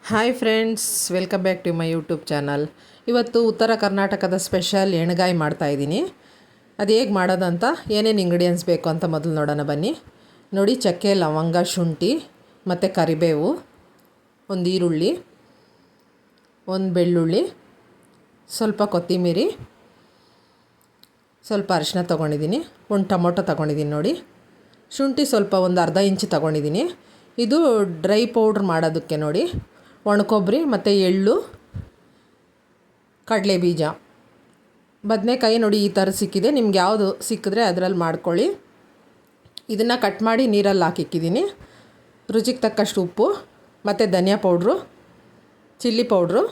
Hi friends, welcome back to my YouTube channel. ಇವತ್ತು ಉತ್ತರ ಕರ್ನಾಟಕದ ಸ್ಪೆಷಲ್ ಎಣ್ಗಾಯಿ ಮಾಡ್ತಾಯಿದ್ದೀನಿ. ಅದು ಹೇಗೆ ಮಾಡೋದಂತ, ಏನೇನು ಇಂಗ್ರೀಡಿಯೆಂಟ್ಸ್ ಬೇಕು ಅಂತ ಮೊದಲು ನೋಡೋಣ ಬನ್ನಿ. ನೋಡಿ, ಚಕ್ಕೆ, ಲವಂಗ, ಶುಂಠಿ ಮತ್ತು ಕರಿಬೇವು, ಒಂದು ಈರುಳ್ಳಿ, ಒಂದು ಬೆಳ್ಳುಳ್ಳಿ, ಸ್ವಲ್ಪ ಕೊತ್ತಂಬರಿ, ಸ್ವಲ್ಪ ಅರಿಶಿನ ತೊಗೊಂಡಿದ್ದೀನಿ, ಒಂದು ಟೊಮೊಟೊ ತೊಗೊಂಡಿದ್ದೀನಿ. ನೋಡಿ, ಶುಂಠಿ ಸ್ವಲ್ಪ ಒಂದು ಅರ್ಧ ಇಂಚು ತೊಗೊಂಡಿದ್ದೀನಿ. ಇದು ಡ್ರೈ ಪೌಡ್ರ್ ಮಾಡೋದಕ್ಕೆ. ನೋಡಿ, ಒಣಕೊಬ್ಬರಿ ಮತ್ತು ಎಳ್ಳು, ಕಡಲೆ ಬೀಜ, ಬದನೆಕಾಯಿ ನೋಡಿ ಈ ಥರ ಸಿಕ್ಕಿದೆ. ನಿಮ್ಗೆ ಯಾವುದು ಸಿಕ್ಕಿದ್ರೆ ಅದರಲ್ಲಿ ಮಾಡ್ಕೊಳ್ಳಿ. ಇದನ್ನು ಕಟ್ ಮಾಡಿ ನೀರಲ್ಲಿ ಹಾಕಿಕ್ಕಿದ್ದೀನಿ. ರುಚಿಗೆ ತಕ್ಕಷ್ಟು ಉಪ್ಪು ಮತ್ತು ಧನಿಯಾ ಪೌಡ್ರು, ಚಿಲ್ಲಿ ಪೌಡ್ರು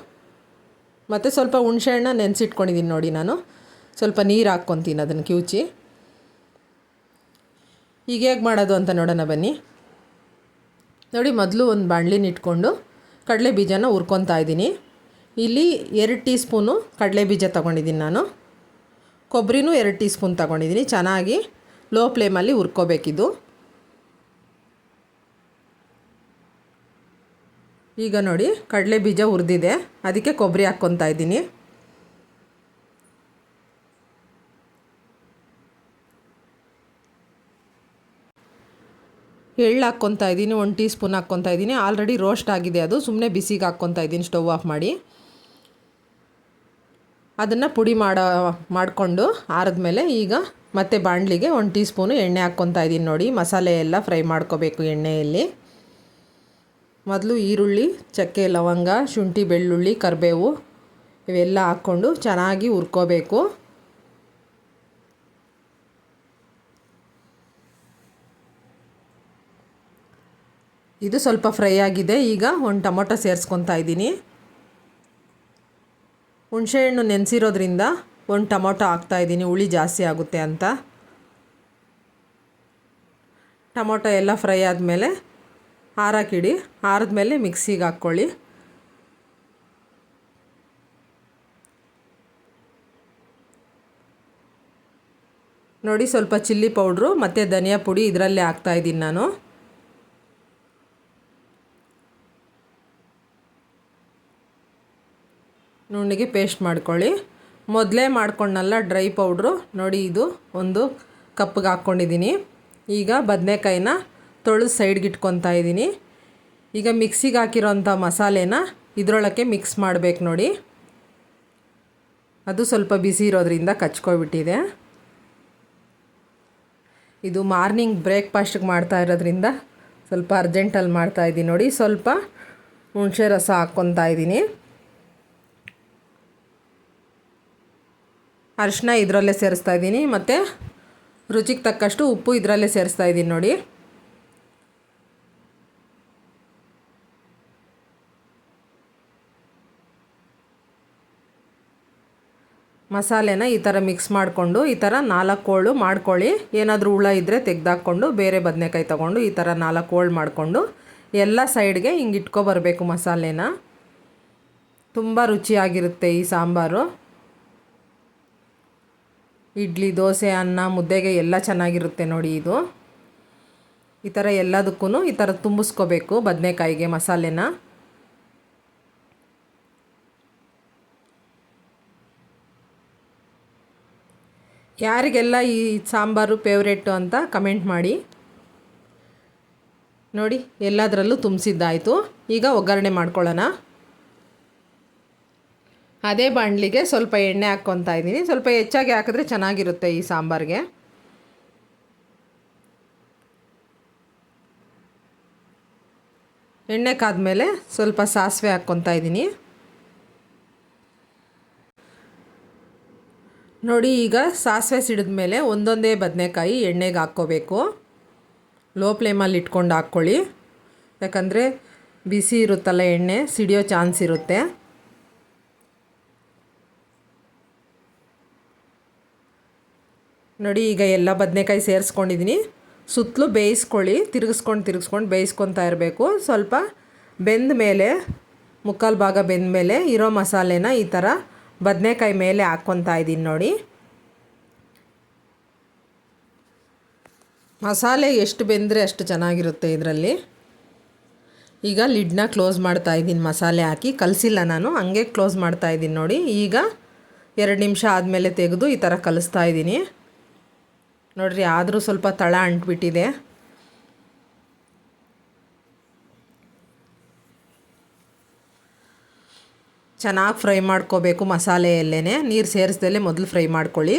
ಮತ್ತು ಸ್ವಲ್ಪ ಹುಣಸೆಹಣ್ಣು ನೆನೆಸಿಟ್ಕೊಂಡಿದ್ದೀನಿ. ನೋಡಿ, ನಾನು ಸ್ವಲ್ಪ ನೀರು ಹಾಕ್ಕೊತೀನಿ ಅದನ್ನು ಕಿವುಚಿ. ಈಗ ಹೇಗೆ ಮಾಡೋದು ಅಂತ ನೋಡೋಣ ಬನ್ನಿ. ನೋಡಿ, ಮೊದಲು ಒಂದು ಬಾಣಲಿನ ಇಟ್ಕೊಂಡು ಕಡಲೆ ಬೀಜನ ಹುರ್ಕೊತಾ ಇದ್ದೀನಿ. ಇಲ್ಲಿ 2 ಟೀ ಸ್ಪೂನು ಕಡಲೆ ಬೀಜ ತೊಗೊಂಡಿದ್ದೀನಿ. ನಾನು ಕೊಬ್ಬರಿನೂ 2 ಟೀ ಸ್ಪೂನ್ ತೊಗೊಂಡಿದ್ದೀನಿ. ಚೆನ್ನಾಗಿ ಲೋ ಫ್ಲೇಮಲ್ಲಿ ಹುರ್ಕೋಬೇಕಿದು. ಈಗ ನೋಡಿ, ಕಡಲೆ ಬೀಜ ಹುರಿದಿದೆ, ಅದಕ್ಕೆ ಕೊಬ್ಬರಿ ಹಾಕ್ಕೊತಾ ಇದ್ದೀನಿ. ಎಳ್ಳು ಹಾಕ್ಕೊತಾ ಇದ್ದೀನಿ, 1 ಟೀ ಸ್ಪೂನ್ ಹಾಕ್ಕೊತಾ ಇದ್ದೀನಿ. ಆಲ್ರೆಡಿ ರೋಸ್ಟ್ ಆಗಿದೆ ಅದು, ಸುಮ್ಮನೆ ಬಿಸಿಗೆ ಹಾಕ್ಕೊತಾ ಇದ್ದೀನಿ. ಸ್ಟವ್ ಆಫ್ ಮಾಡಿ ಅದನ್ನು ಪುಡಿ ಮಾಡಿಕೊಂಡು ಆರಿದ್ಮೇಲೆ ಈಗ ಮತ್ತೆ ಬಾಣಲಿಗೆ 1 ಟೀ ಸ್ಪೂನು ಎಣ್ಣೆ ಹಾಕ್ಕೊತಾ ಇದ್ದೀನಿ. ನೋಡಿ, ಮಸಾಲೆ ಎಲ್ಲ ಫ್ರೈ ಮಾಡ್ಕೋಬೇಕು ಎಣ್ಣೆಯಲ್ಲಿ. ಮೊದಲು ಈರುಳ್ಳಿ, ಚಕ್ಕೆ, ಲವಂಗ, ಶುಂಠಿ, ಬೆಳ್ಳುಳ್ಳಿ, ಕರಿಬೇವು ಇವೆಲ್ಲ ಹಾಕ್ಕೊಂಡು ಚೆನ್ನಾಗಿ ಹುರ್ಕೋಬೇಕು. ಇದು ಸ್ವಲ್ಪ ಫ್ರೈ ಆಗಿದೆ. ಈಗ ಒಂದು ಟೊಮೊಟೊ ಸೇರಿಸ್ಕೊತಾ ಇದ್ದೀನಿ. ಹುಣಸೆಹಣ್ಣು ನೆನೆಸಿರೋದ್ರಿಂದ ಒಂದು ಟೊಮೊಟೊ ಹಾಕ್ತಾಯಿದ್ದೀನಿ, ಹುಳಿ ಜಾಸ್ತಿ ಆಗುತ್ತೆ ಅಂತ. ಟೊಮೊಟೊ ಎಲ್ಲ ಫ್ರೈ ಆದಮೇಲೆ ಆರಕ್ಕಿಡಿ. ಆರಿದ್ಮೇಲೆ ಮಿಕ್ಸಿಗೆ ಹಾಕ್ಕೊಳ್ಳಿ. ನೋಡಿ, ಸ್ವಲ್ಪ ಚಿಲ್ಲಿ ಪೌಡ್ರು ಮತ್ತು ಧನಿಯಾ ಪುಡಿ ಇದರಲ್ಲೇ ಹಾಕ್ತಾಯಿದ್ದೀನಿ ನಾನು. ನುಣ್ಣಗೆ ಪೇಸ್ಟ್ ಮಾಡ್ಕೊಳ್ಳಿ. ಮೊದಲೇ ಮಾಡ್ಕೊಂಡಲ್ಲ ಡ್ರೈ ಪೌಡ್ರು. ನೋಡಿ, ಇದು ಒಂದು ಕಪ್ಪಿಗೆ ಹಾಕ್ಕೊಂಡಿದ್ದೀನಿ. ಈಗ ಬದನೆಕಾಯಿನ ತೊಳೆದು ಸೈಡ್ಗೆ ಇಟ್ಕೊತಾ ಇದ್ದೀನಿ. ಈಗ ಮಿಕ್ಸಿಗೆ ಹಾಕಿರೋಂಥ ಮಸಾಲೆನ ಇದರೊಳಕ್ಕೆ ಮಿಕ್ಸ್ ಮಾಡಬೇಕು. ನೋಡಿ, ಅದು ಸ್ವಲ್ಪ ಬಿಸಿ ಇರೋದ್ರಿಂದ ಕಚ್ಕೊಬಿಟ್ಟಿದೆ. ಇದು ಮಾರ್ನಿಂಗ್ ಬ್ರೇಕ್ಫಾಸ್ಟಿಗೆ ಮಾಡ್ತಾ ಇರೋದ್ರಿಂದ ಸ್ವಲ್ಪ ಅರ್ಜೆಂಟಲ್ಲಿ ಮಾಡ್ತಾಯಿದ್ದೀನಿ. ನೋಡಿ, ಸ್ವಲ್ಪ ಹುಣಸೆ ರಸ ಹಾಕ್ಕೊತಾ ಇದ್ದೀನಿ. ಅರಿಶಿನ ಇದರಲ್ಲೇ ಸೇರಿಸ್ತಾ ಇದ್ದೀನಿ ಮತ್ತು ರುಚಿಗೆ ತಕ್ಕಷ್ಟು ಉಪ್ಪು ಇದರಲ್ಲೇ ಸೇರಿಸ್ತಾ ಇದ್ದೀನಿ. ನೋಡಿ, ಮಸಾಲೆನ ಈ ಥರ ಮಿಕ್ಸ್ ಮಾಡಿಕೊಂಡು ಈ ಥರ 4 ಹೋಳು ಮಾಡ್ಕೊಳ್ಳಿ. ಏನಾದರೂ ಹುಳ ಇದ್ದರೆ ತೆಗೆದಾಕ್ಕೊಂಡು ಬೇರೆ ಬದನೆಕಾಯಿ ತೊಗೊಂಡು ಈ ಥರ 4 ಹೋಳು ಮಾಡಿಕೊಂಡು ಎಲ್ಲ ಸೈಡ್ಗೆ ಹಿಂಗೆ ಇಟ್ಕೊಬರಬೇಕು ಮಸಾಲೆನ. ತುಂಬ ರುಚಿಯಾಗಿರುತ್ತೆ ಈ ಸಾಂಬಾರು. ಇಡ್ಲಿ, ದೋಸೆ, ಅನ್ನ, ಮುದ್ದೆಗೆ ಎಲ್ಲ ಚೆನ್ನಾಗಿರುತ್ತೆ. ನೋಡಿ, ಇದು ಈ ಥರ ಎಲ್ಲದಕ್ಕೂ ಈ ಥರ ತುಂಬಿಸ್ಕೋಬೇಕು ಬದನೆಕಾಯಿಗೆ ಮಸಾಲೆನ. ಯಾರಿಗೆಲ್ಲ ಈ ಸಾಂಬಾರು ಫೇವ್ರೇಟು ಅಂತ ಕಮೆಂಟ್ ಮಾಡಿ. ನೋಡಿ, ಎಲ್ಲದರಲ್ಲೂ ತುಂಬಿಸಿದ್ದಾಯಿತು. ಈಗ ಒಗ್ಗರಣೆ ಮಾಡ್ಕೊಳ್ಳೋಣ. ಅದೇ ಬಾಣಲಿಗೆ ಸ್ವಲ್ಪ ಎಣ್ಣೆ ಹಾಕ್ಕೊತಾ ಇದ್ದೀನಿ. ಸ್ವಲ್ಪ ಹೆಚ್ಚಾಗಿ ಹಾಕಿದ್ರೆ ಚೆನ್ನಾಗಿರುತ್ತೆ ಈ ಸಾಂಬಾರಿಗೆ. ಎಣ್ಣೆ ಕಾದ್ಮೇಲೆ ಸ್ವಲ್ಪ ಸಾಸಿವೆ ಹಾಕ್ಕೊತಾ ಇದ್ದೀನಿ. ನೋಡಿ, ಈಗ ಸಾಸಿವೆ ಸಿಡಿದ ಮೇಲೆ ಒಂದೊಂದೇ ಬದನೆಕಾಯಿ ಎಣ್ಣೆಗೆ ಹಾಕ್ಕೋಬೇಕು. ಲೋ ಫ್ಲೇಮಲ್ಲಿ ಇಟ್ಕೊಂಡು ಹಾಕ್ಕೊಳ್ಳಿ, ಯಾಕಂದರೆ ಬಿಸಿ ಇರುತ್ತಲ್ಲ ಎಣ್ಣೆ, ಸಿಡಿಯೋ ಚಾನ್ಸ್ ಇರುತ್ತೆ. ನೋಡಿ, ಈಗ ಎಲ್ಲ ಬದನೆಕಾಯಿ ಸೇರಿಸ್ಕೊಂಡಿದ್ದೀನಿ. ಸುತ್ತಲೂ ಬೇಯಿಸ್ಕೊಳ್ಳಿ, ತಿರುಗಿಸ್ಕೊಂಡು ಬೇಯಿಸ್ಕೊತಾ ಇರಬೇಕು. ಸ್ವಲ್ಪ ಬೆಂದ ಮೇಲೆ, ಮುಕ್ಕಾಲು ಭಾಗ ಬೆಂದ ಮೇಲೆ ಇರೋ ಮಸಾಲೆನ ಈ ಥರ ಬದನೆಕಾಯಿ ಮೇಲೆ ಹಾಕ್ಕೊತಾ ಇದ್ದೀನಿ. ನೋಡಿ, ಮಸಾಲೆ ಎಷ್ಟು ಬೆಂದರೆ ಅಷ್ಟು ಚೆನ್ನಾಗಿರುತ್ತೆ ಇದರಲ್ಲಿ. ಈಗ ಲಿಡ್ನ ಕ್ಲೋಸ್ ಮಾಡ್ತಾಯಿದ್ದೀನಿ, ಮಸಾಲೆ ಹಾಕಿ ಕಲಸಿಲ್ಲ ನಾನು, ಹಂಗೆ ಕ್ಲೋಸ್ ಮಾಡ್ತಾಯಿದ್ದೀನಿ ನೋಡಿ. ಈಗ 2 ನಿಮಿಷ ಆದಮೇಲೆ ತೆಗೆದು ಈ ಥರ ಕಲಿಸ್ತಾ ಇದ್ದೀನಿ ನೋಡಿರಿ. ಆದರೂ ಸ್ವಲ್ಪ ತಳ ಅಂಟ್ಬಿಟ್ಟಿದೆ. ಚೆನ್ನಾಗಿ ಫ್ರೈ ಮಾಡ್ಕೋಬೇಕು ಮಸಾಲೆಯಲ್ಲೇ, ನೀರು ಸೇರಿಸ್ದಲ್ಲೇ ಮೊದಲು ಫ್ರೈ ಮಾಡ್ಕೊಳ್ಳಿ.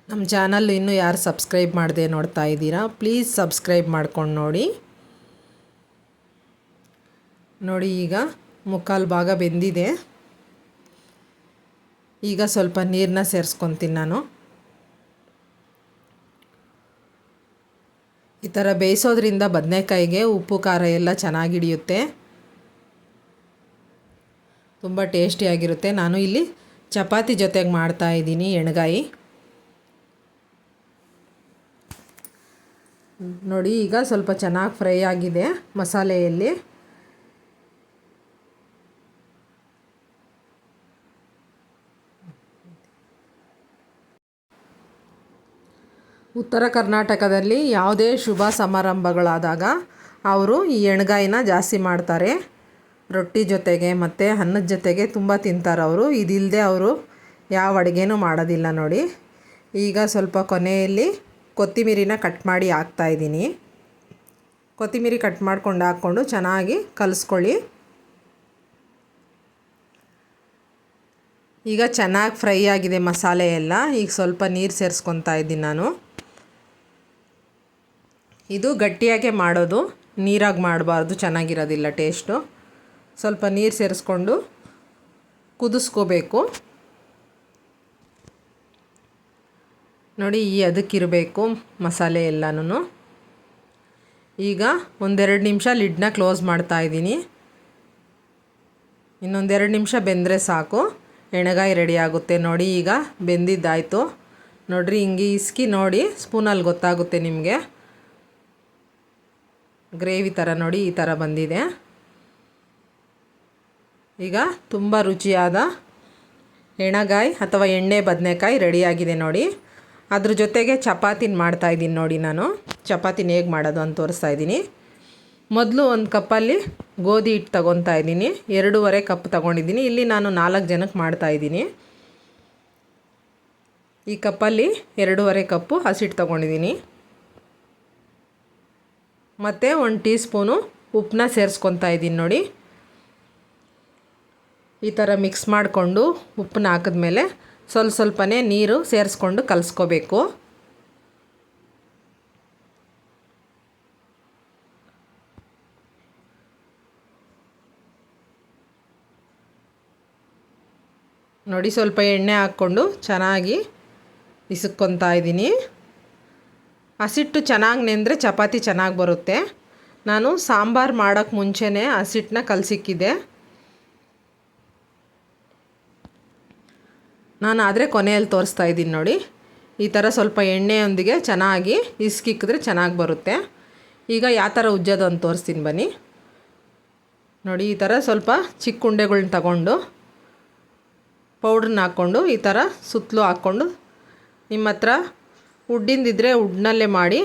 ನಮ್ಮ ಚಾನಲ್ ಇನ್ನೂ ಯಾರು ಸಬ್ಸ್ಕ್ರೈಬ್ ಮಾಡದೆ ನೋಡ್ತಾ ಇದ್ದೀರಾ, ಪ್ಲೀಸ್ ಸಬ್ಸ್ಕ್ರೈಬ್ ಮಾಡ್ಕೊಂಡು ನೋಡಿ. ಈಗ ಮುಕ್ಕಾಲು ಭಾಗ ಬೆಂದಿದೆ. ಈಗ ಸ್ವಲ್ಪ ನೀರನ್ನ ಸೇರಿಸ್ಕೊತೀನಿ ನಾನು. ಈ ಥರ ಬೇಯಿಸೋದ್ರಿಂದ ಬದನೆಕಾಯಿಗೆ ಉಪ್ಪು ಖಾರ ಎಲ್ಲ ಚೆನ್ನಾಗಿ ಹಿಡಿಯುತ್ತೆ, ತುಂಬ ಟೇಸ್ಟಿಯಾಗಿರುತ್ತೆ. ನಾನು ಇಲ್ಲಿ ಚಪಾತಿ ಜೊತೆಗೆ ಮಾಡ್ತಾಯಿದ್ದೀನಿ ಎಣ್ಗಾಯಿ ನೋಡಿ. ಈಗ ಸ್ವಲ್ಪ ಚೆನ್ನಾಗಿ ಫ್ರೈ ಆಗಿದೆ ಮಸಾಲೆಯಲ್ಲಿ. ಉತ್ತರ ಕರ್ನಾಟಕದಲ್ಲಿ ಯಾವುದೇ ಶುಭ ಸಮಾರಂಭಗಳಾದಾಗ ಅವರು ಈ ಎಣ್ಗಾಯಿನ ಜಾಸ್ತಿ ಮಾಡ್ತಾರೆ. ರೊಟ್ಟಿ ಜೊತೆಗೆ ಮತ್ತು ಅನ್ನದ ಜೊತೆಗೆ ತುಂಬ ತಿಂತಾರೆ ಅವರು. ಇದಿಲ್ಲದೆ ಅವರು ಯಾವ ಅಡುಗೆನೂ ಮಾಡೋದಿಲ್ಲ ನೋಡಿ. ಈಗ ಸ್ವಲ್ಪ ಕೊನೆಯಲ್ಲಿ ಕೊತ್ತಿಮೀರಿನ ಕಟ್ ಮಾಡಿ ಹಾಕ್ತಾಯಿದ್ದೀನಿ. ಕೊತ್ತಿಮೀರಿ ಕಟ್ ಮಾಡ್ಕೊಂಡು ಹಾಕ್ಕೊಂಡು ಚೆನ್ನಾಗಿ ಕಲಿಸ್ಕೊಳ್ಳಿ. ಈಗ ಚೆನ್ನಾಗಿ ಫ್ರೈ ಆಗಿದೆ ಮಸಾಲೆ ಎಲ್ಲ. ಈಗ ಸ್ವಲ್ಪ ನೀರು ಸೇರಿಸ್ಕೊತಾ ಇದ್ದೀನಿ ನಾನು. ಇದು ಗಟ್ಟಿಯಾಗೆ ಮಾಡೋದು, ನೀರಾಗಿ ಮಾಡಬಾರ್ದು, ಚೆನ್ನಾಗಿರೋದಿಲ್ಲ ಟೇಸ್ಟು. ಸ್ವಲ್ಪ ನೀರು ಸೇರಿಸ್ಕೊಂಡು ಕುದಿಸ್ಕೋಬೇಕು ನೋಡಿ. ಅದಕ್ಕಿರಬೇಕು ಮಸಾಲೆ ಎಲ್ಲನೂ. ಈಗ 1-2 ನಿಮಿಷ ಲಿಡ್ನ ಕ್ಲೋಸ್ ಮಾಡ್ತಾಯಿದ್ದೀನಿ. ಇನ್ನೊಂದು 2 ನಿಮಿಷ ಬೆಂದರೆ ಸಾಕು, ಎಣ್ಗಾಯಿ ರೆಡಿ ಆಗುತ್ತೆ ನೋಡಿ. ಈಗ ಬೆಂದಿದ್ದಾಯಿತು ನೋಡಿರಿ. ಹಿಂಗೆ ಇಸ್ಕಿ ನೋಡಿ, ಸ್ಪೂನಲ್ಲಿ ಗೊತ್ತಾಗುತ್ತೆ ನಿಮಗೆ. ಗ್ರೇವಿ ಥರ ನೋಡಿ, ಈ ಥರ ಬಂದಿದೆ. ಈಗ ತುಂಬ ರುಚಿಯಾದ ಎಣ್ಗಾಯಿ ಅಥವಾ ಎಣ್ಣೆ ಬದನೆಕಾಯಿ ರೆಡಿಯಾಗಿದೆ ನೋಡಿ. ಅದ್ರ ಜೊತೆಗೆ ಚಪಾತಿನ ಮಾಡ್ತಾಯಿದ್ದೀನಿ ನೋಡಿ. ನಾನು ಚಪಾತಿನ ಹೇಗೆ ಮಾಡೋದು ಅಂತ ತೋರಿಸ್ತಾ ಇದ್ದೀನಿ. ಮೊದಲು 1 ಕಪ್ಪಲ್ಲಿ ಗೋಧಿ ಹಿಟ್ಟು ತೊಗೊತಾ ಇದ್ದೀನಿ. 2.5 ಕಪ್ ತೊಗೊಂಡಿದ್ದೀನಿ. ಇಲ್ಲಿ ನಾನು 4 ಜನಕ್ಕೆ ಮಾಡ್ತಾಯಿದ್ದೀನಿ. ಈ ಕಪ್ಪಲ್ಲಿ 2.5 ಕಪ್ಪು ಹಸಿಟ್ಟು ತೊಗೊಂಡಿದ್ದೀನಿ. ಮತ್ತು 1 ಟೀ ಸ್ಪೂನು ಉಪ್ಪನ್ನ ಸೇರಿಸ್ಕೊತಾ ಇದ್ದೀನಿ ನೋಡಿ. ಈ ಥರ ಮಿಕ್ಸ್ ಮಾಡಿಕೊಂಡು ಉಪ್ಪನ್ನ ಹಾಕಿದ್ಮೇಲೆ ಸ್ವಲ್ಪನೇ ನೀರು ಸೇರಿಸ್ಕೊಂಡು ಕಲಿಸ್ಕೋಬೇಕು. ನೋಡಿ, ಸ್ವಲ್ಪ ಎಣ್ಣೆ ಹಾಕ್ಕೊಂಡು ಚೆನ್ನಾಗಿ ಇಸುಕ್ಕೊತಾ ಇದ್ದೀನಿ. ಹಸಿಟ್ಟು ಚೆನ್ನಾಗಿ ನೆಂದರೆ ಚಪಾತಿ ಚೆನ್ನಾಗಿ ಬರುತ್ತೆ. ನಾನು ಸಾಂಬಾರು ಮಾಡೋಕ್ಕೆ ಮುಂಚೆನೇ ಹಸಿಟ್ಟನ್ನ ಕಲಸಿಕ್ಕಿದ್ದೆ. ನಾನು ಆದರೆ ಕೊನೆಯಲ್ಲಿ ತೋರಿಸ್ತಾ ಇದ್ದೀನಿ ನೋಡಿ. ಈ ಥರ ಸ್ವಲ್ಪ ಎಣ್ಣೆಯೊಂದಿಗೆ ಚೆನ್ನಾಗಿ ಇಸ್ಕಿಕ್ಕಿದ್ರೆ ಚೆನ್ನಾಗಿ ಬರುತ್ತೆ. ಈಗ ಯಾವ ಥರ ಉಜ್ಜೋದು ಅಂತ ತೋರಿಸ್ತೀನಿ ಬನ್ನಿ ನೋಡಿ. ಈ ಥರ ಸ್ವಲ್ಪ ಚಿಕ್ಕ ಉಂಡೆಗಳ್ನ ತಗೊಂಡು ಪೌಡ್ರನ್ನ ಹಾಕ್ಕೊಂಡು ಈ ಥರ ಸುತ್ತಲೂ ಹಾಕ್ಕೊಂಡು, ನಿಮ್ಮ ಹತ್ರ ಉಡ್ಡಿಂದಿದ್ರೆ ಉಡ್ನಲ್ಲೇ ಮಾಡಿ.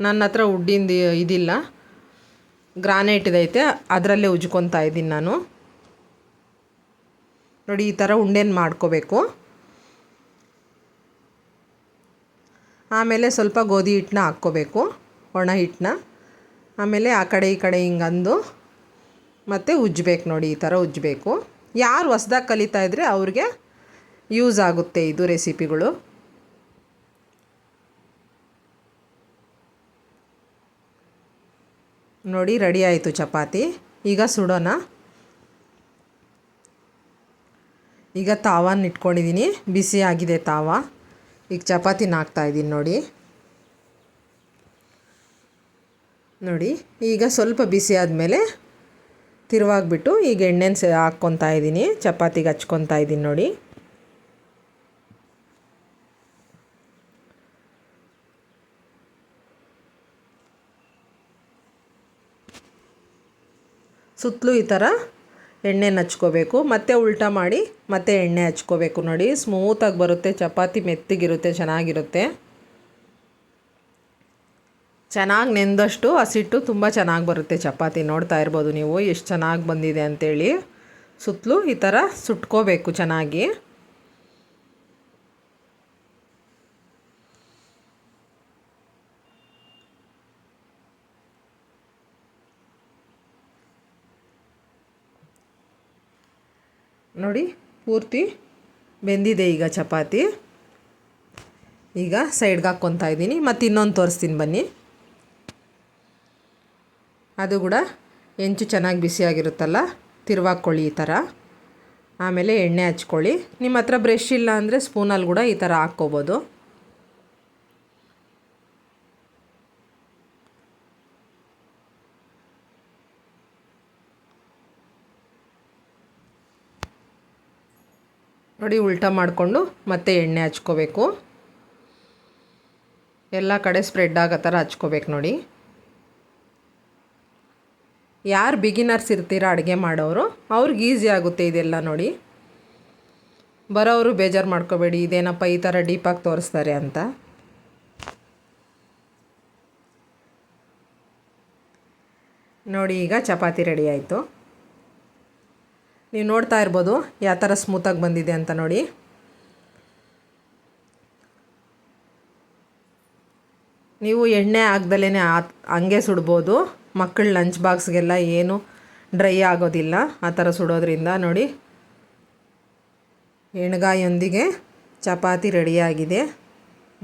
ನನ್ನ ಹತ್ರ ಉಡ್ಡಿಂದು ಇದಿಲ್ಲ, ಗ್ರಾನೈಟ್ ಇದೈತೆ, ಅದರಲ್ಲೇ ಉಜ್ಕೊತಾ ಇದ್ದೀನಿ ನಾನು ನೋಡಿ. ಈ ಥರ ಉಂಡೆನ ಮಾಡ್ಕೋಬೇಕು. ಆಮೇಲೆ ಸ್ವಲ್ಪ ಗೋಧಿ ಹಿಟ್ಟನ್ನ ಹಾಕ್ಕೋಬೇಕು, ಒಣ ಹಿಟ್ಟನ್ನ. ಆಮೇಲೆ ಆ ಕಡೆ ಈ ಕಡೆ ಹಿಂಗಂದು ಮತ್ತು ಉಜ್ಜಬೇಕು ನೋಡಿ. ಈ ಥರ ಉಜ್ಜಬೇಕು. ಯಾರು ಹೊಸ್ದಾಗಿ ಕಲಿತಾ ಇದ್ದರೆ ಅವ್ರಿಗೆ ಯೂಸ್ ಆಗುತ್ತೆ ಇದು ರೆಸಿಪಿಗಳು. ನೋಡಿ, ರೆಡಿ ಆಯಿತು ಚಪಾತಿ. ಈಗ ಸುಡೋಣ. ಈಗ ತಾವನ್ನ ಇಟ್ಕೊಂಡಿದ್ದೀನಿ, ಬಿಸಿ ಆಗಿದೆ ತಾವ. ಈಗ ಚಪಾತಿನ ಹಾಕ್ತಾಯಿದ್ದೀನಿ ನೋಡಿ. ಈಗ ಸ್ವಲ್ಪ ಬಿಸಿ ಆದಮೇಲೆ ತಿರುವಾಗ್ಬಿಟ್ಟು ಈಗ ಎಣ್ಣೆನ ಹಾಕ್ಕೊತಾ ಇದ್ದೀನಿ, ಚಪಾತಿಗೆ ಹಚ್ಕೊತಾ ಇದ್ದೀನಿ ನೋಡಿ. ಸುತ್ತಲೂ ಈ ಥರ ಎಣ್ಣೆನ ಹಚ್ಕೋಬೇಕು. ಮತ್ತೆ ಉಲ್ಟಾ ಮಾಡಿ ಮತ್ತೆ ಎಣ್ಣೆ ಹಚ್ಕೋಬೇಕು ನೋಡಿ. ಸ್ಮೂತಾಗಿ ಬರುತ್ತೆ ಚಪಾತಿ, ಮೆತ್ತಗಿರುತ್ತೆ, ಚೆನ್ನಾಗಿರುತ್ತೆ. ಚೆನ್ನಾಗಿ ನೆಂದಷ್ಟು ಹಸಿಟ್ಟು ತುಂಬ ಚೆನ್ನಾಗಿ ಬರುತ್ತೆ ಚಪಾತಿ. ನೋಡ್ತಾ ಇರ್ಬೋದು ನೀವು ಎಷ್ಟು ಚೆನ್ನಾಗಿ ಬಂದಿದೆ ಅಂಥೇಳಿ. ಸುತ್ತಲೂ ಈ ಥರ ಸುಟ್ಕೋಬೇಕು ಚೆನ್ನಾಗಿ. ನೋಡಿ ಪೂರ್ತಿ ಬೆಂದಿದೆ ಈಗ ಚಪಾತಿ. ಈಗ ಸೈಡ್ಗೆ ಹಾಕ್ಕೊತಾ ಇದ್ದೀನಿ. ಮತ್ತು ಇನ್ನೊಂದು ತೋರಿಸ್ತೀನಿ ಬನ್ನಿ. ಅದು ಕೂಡ ಹೆಂಚು ಚೆನ್ನಾಗಿ ಬಿಸಿಯಾಗಿರುತ್ತಲ್ಲ, ತಿರುವಾಕ್ಕೊಳ್ಳಿ ಈ ಥರ. ಆಮೇಲೆ ಎಣ್ಣೆ ಹಚ್ಕೊಳ್ಳಿ. ನಿಮ್ಮ ಹತ್ರ ಬ್ರಷ್ ಇಲ್ಲ ಅಂದರೆ ಸ್ಪೂನಲ್ಲಿ ಕೂಡ ಈ ಥರ ಹಾಕ್ಕೋಬೋದು. ನೋಡಿ ಉಲ್ಟಾ ಮಾಡಿಕೊಂಡು ಮತ್ತೆ ಎಣ್ಣೆ ಹಚ್ಕೋಬೇಕು. ಎಲ್ಲ ಕಡೆ ಸ್ಪ್ರೆಡ್ ಆಗೋ ಥರ ಹಚ್ಕೋಬೇಕು ನೋಡಿ. ಯಾರು ಬಿಗಿನರ್ಸ್ ಇರ್ತೀರ ಅಡುಗೆ ಮಾಡೋರು ಅವ್ರಿಗೆ ಈಸಿ ಆಗುತ್ತೆ ಇದೆಲ್ಲ ನೋಡಿ. ಬರೋವರು ಬೇಜಾರು ಮಾಡ್ಕೋಬೇಡಿ, ಇದೇನಪ್ಪ ಈ ಥರ ಡೀಪಾಗಿ ತೋರಿಸ್ತಾರೆ ಅಂತ. ನೋಡಿ ಈಗ ಚಪಾತಿ ರೆಡಿ ಆಯಿತು. ನೀವು ನೋಡ್ತಾ ಇರ್ಬೋದು ಯಾವ ಥರ ಸ್ಮೂತಾಗಿ ಬಂದಿದೆ ಅಂತ ನೋಡಿ. ನೀವು ಎಣ್ಣೆ ಹಾಕ್ದಲೇ ಹಂಗೆ ಸುಡ್ಬೋದು. ಮಕ್ಕಳ ಲಂಚ್ ಬಾಕ್ಸ್ಗೆಲ್ಲ ಏನು ಡ್ರೈ ಆಗೋದಿಲ್ಲ ಆ ಥರ ಸುಡೋದ್ರಿಂದ. ನೋಡಿ ಎಣ್ಗಾಯೊಂದಿಗೆ ಚಪಾತಿ ರೆಡಿಯಾಗಿದೆ.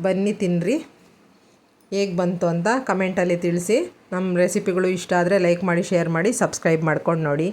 ಬನ್ನಿ ತಿನ್ನಿರಿ. ಹೇಗೆ ಬಂತು ಅಂತ ಕಮೆಂಟಲ್ಲಿ ತಿಳಿಸಿ. ನಮ್ಮ ರೆಸಿಪಿಗಳು ಇಷ್ಟ ಆದರೆ ಲೈಕ್ ಮಾಡಿ, ಶೇರ್ ಮಾಡಿ, ಸಬ್ಸ್ಕ್ರೈಬ್ ಮಾಡ್ಕೊಂಡು ನೋಡಿ.